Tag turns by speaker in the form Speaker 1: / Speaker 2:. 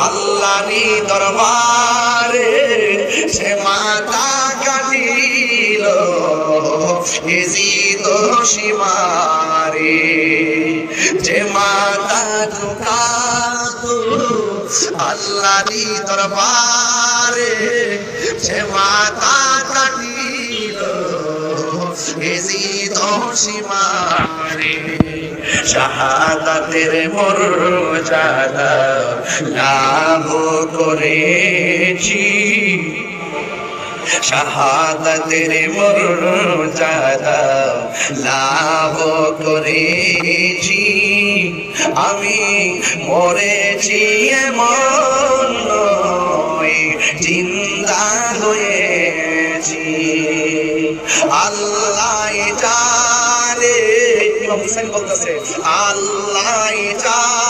Speaker 1: আল্লাহরই দরবারে সে মাথা কাটিল এজিদ সীমারে যে মাথা ঝুঁকাতো আল্লাহরই দরবারে সে মাথা কাটিল এজিদ সীমারে শাহাদাতের মর্যাদা লাভ করেছি শাহাদাতের মর্যাদা লাভ করেছি আমি মরেছি এমন নয় জিন্দা হয়েছি আল্লাহ জানে ইমাম হুসাইন বলতেছে আল্লাহ জানে